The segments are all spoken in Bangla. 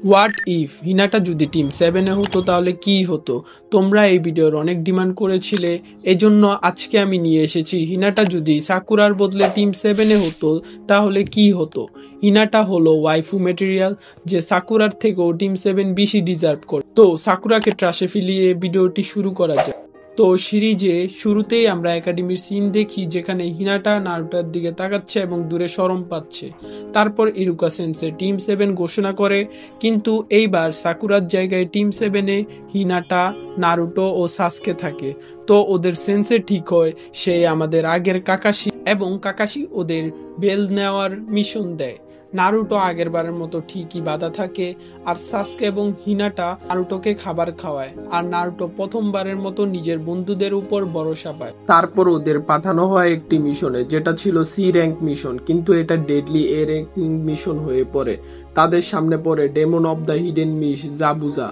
হোয়াট ইফ হিনাটা যদি টিম 7-এ হতো তাহলে কি হতো? তোমরা এই ভিডিওর অনেক ডিমান্ড করেছিলে, এজন্য আজকে আমি নিয়ে এসেছি হিনাটা যদি সাকুরার বদলে টিম 7-এ হতো তাহলে কি হতো। হিনাটা হলো ওয়াইফু ম্যাটেরিয়াল, যে সাকুরার থেকেও টিম 7 বেশি ডিজার্ভ করে। তো সাকুরাকে ট্রাশে ফিলিয়ে ভিডিওটি শুরু করা যায়। তো সিরিজে শুরুতেই আমরা একাডেমির সিন দেখি যেখানে হিনাটা নারুটোর দিকে তাকাচ্ছে এবং দূরে শরম পাচ্ছে। তারপর ইরুকা সেন্সে টিম 7 ঘোষণা করে, কিন্তু এইবার সাকুরার জায়গায় টিম 7-এ হিনাটা, নারুটো ও সাসকে থাকে। তো ওদের সেন্সে ঠিক হয় সে আমাদের আগের কাকাশি, এবং কাকাশি ওদের বেল নেওয়ার মিশন দেয়। নারুটো আগের বারের মতো ঠিকই বাধা থাকে, আর সাসকে এবং হিনাটা নারুটোকে খাবার খাওয়ায়, আর নারুটো প্রথমবারের মতো নিজের বন্ধুদের উপর ভরসা পায়। তারপর ওদের পাঠানো হয় একটি মিশনে, যেটা ছিল সি র্যাঙ্ক মিশন, কিন্তু এটা ডেডলি এ র্যাঙ্ক মিশন হয়ে পড়ে। তাদের সামনে পড়ে demon of the hidden mist Zabuza.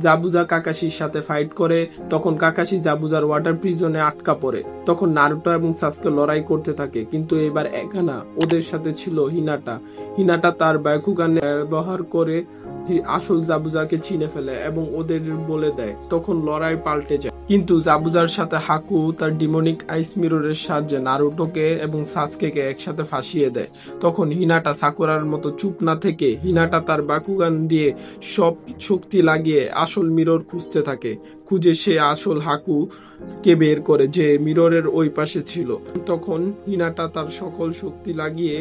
Zabuza কাকাশির সাথে ফাইট করে, তখন কাকাশি জাবুজার ওয়াটার প্রিজনে আটকা পড়ে। তখন নারুটো এবং সাসকে লড়াই করতে থাকে, কিন্তু এবার একা না, ওদের সাথে ছিল হিনাটা। হিনাটা তার বাকুগান ব্যবহার করে আসল জাবুজাকে চিনে ফেলে এবং ওদের বলে দেয়। তখন লড়াই পাল্টে যায়, কিন্তু জাবুজার সাথে হাকু তার ডিমোনিক আইস মিররের সাহায্যে নারুটোকে এবং সাসকেকে একসাথে ফাঁসিয়ে দেয়। তখন হিনাটা সাকুরার মতো চুপ না থেকে হিনাটা তার বাকুগান দিয়ে সব শক্তি লাগিয়ে আসল মিরর খুঁজতে থাকে। খুঁজে সে আসল হাকু কে বের করে, যে মিররের ওই পাশে ছিল। তখন হিনাটা তার সকল শক্তি লাগিয়ে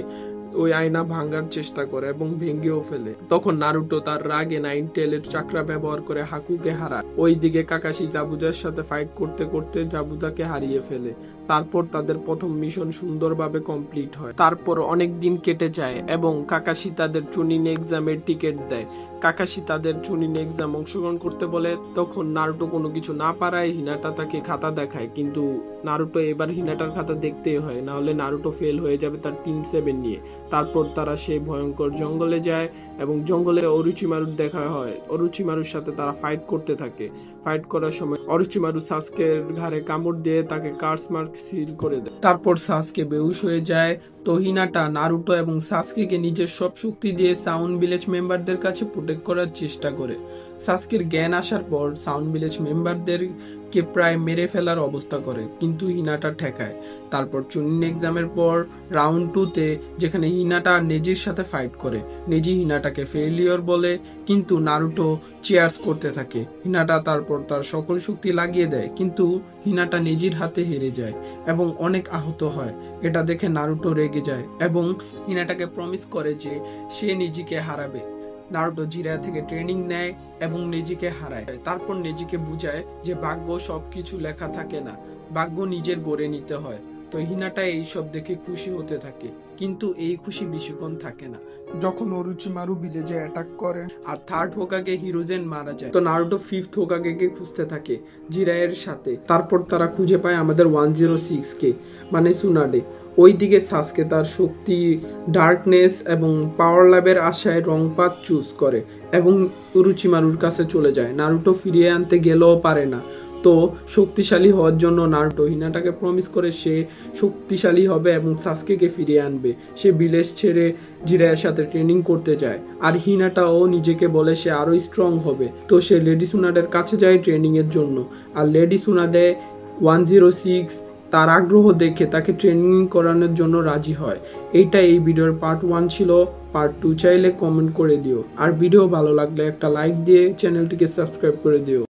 ওই আয়না ভাঙার চেষ্টা করে এবং ভেঙেও ফেলে। তখন নারুটো তার রাগে নাইন টেলের চাকরা ব্যবহার করে হাকুকে হারায়। ওইদিকে কাকাশি জাবুজার সাথে ফাইট করতে করতে জাবুজাকে হারিয়ে ফেলে। তারপর তাদের প্রথম মিশন সুন্দরভাবে কমপ্লিট হয়। তারপর অনেক দিন কেটে যায় এবং কাকাশি তাদের চুনিন এক্সামের টিকিট দেয়। কাকাশি তাদের চুনিন এক্সাম অংশগ্রহণ করতে বলে। তখন নারুটো কোনো কিছু না পারায় হিনাটা তাকে খাতা দেখায়, কিন্তু নারুটো এবার হিনাটার খাতা দেখতেই হয়, না হলে নারুটো ফেল হয়ে যাবে তার টিম 7 নিয়ে। তারপর তারা সেই ভয়ঙ্কর জঙ্গলে যায় এবং জঙ্গলে অরুচিমারুর দেখা হয়। অরুচিমারুর সাথে তারা ফাইট করতে থাকে। ফাইট করার সময় অরুচিমারু সাসকের ঘাড়ে কামড় দিয়ে তাকে কার্স মার্ক সিল করে দেয়। তারপর সাসকে বেহুশ হয়ে যায়। তো হিনাটা নারুটো এবং সাসকেকে নিজের সব শক্তি দিয়ে সাউন্ড ভিলেজ মেম্বারদের কাছে প্রোটেক্ট করার চেষ্টা করে। সাসকের জ্ঞান আসার পর সাউন্ড ভিলেজ মেম্বারদেরকে প্রায় মেরে ফেলার অবস্থা করে, কিন্তু হিনাটা ঠেকায়। তারপর চুনিন এক্সামের পর রাউন্ড 2-তে যেখানে হিনাটা নেজির সাথে ফাইট করে, নেজি হিনাটাকে ফেলিওর বলে, কিন্তু নারুটো চেয়ার্স করতে থাকে। হিনাটা তারপর তার সকল শক্তি লাগিয়ে দেয়, কিন্তু হিনাটা নেজির হাতে হেরে যায় এবং অনেক আহত হয়। এটা দেখে নারুটো রেগে যায় এবং হিনাটাকে প্রমিস করে যে সে নেজিকে হারাবে। নারুটো জিরায়া থেকে ট্রেনিং নেয় এবং নেজিকে হারায়। তারপর নেজিকে বুঝায় যে ভাগ্য সবকিছু লেখা থাকে না, ভাগ্য নিজের গড়ে নিতে হয়। তো হিনাটা এইসব দেখে খুশি হতে থাকে, কিন্তু এই খুশি বেশিক্ষণ থাকে না। যখন অরুচিমারু ভিলেজে অ্যাটাক করে আর থার্ড হোকাগে হিরোজেন মারা যায়, তো নারুটো ফিফথ হোকাগেকে খুঁজতে থাকে জিরায়ের সাথে। তারপর তারা খুঁজে পায় আমাদের 106 কে, মানে সুনাডে। ওইদিকে সাসকে তার শক্তি, ডার্কনেস এবং পাওয়ার ল্যাবের আশায় রংপাত চুজ করে এবং অরুচিমারুর কাছে চলে যায়। নারুটো ফিরিয়ে আনতে গেলেও পারে না। তো শক্তিশালী হওয়ার জন্য নারুটো হিনাটাকে প্রমিস করে সে শক্তিশালী হবে এবং সাসকেকে ফিরিয়ে আনবে। সে ভিলেজ ছেড়ে জিরায়ের সাথে ট্রেনিং করতে যায়, আর হিনাটাও নিজেকে বলে সে আরো স্ট্রং হবে। তো সে লেডি সুনাডের কাছে যায় ট্রেনিং এর জন্য, আর লেডি সুনাডে 106 তার আগ্রহ দেখে তাকে ট্রেনিং করানোর জন্য রাজি হয়। এইটা এই ভিডিওর পার্ট 1 ছিল। পার্ট 2 চাইলে কমেন্ট করে দিও, আর ভিডিও ভালো লাগলে একটা লাইক দিয়ে চ্যানেলটিকে সাবস্ক্রাইব করে দিও।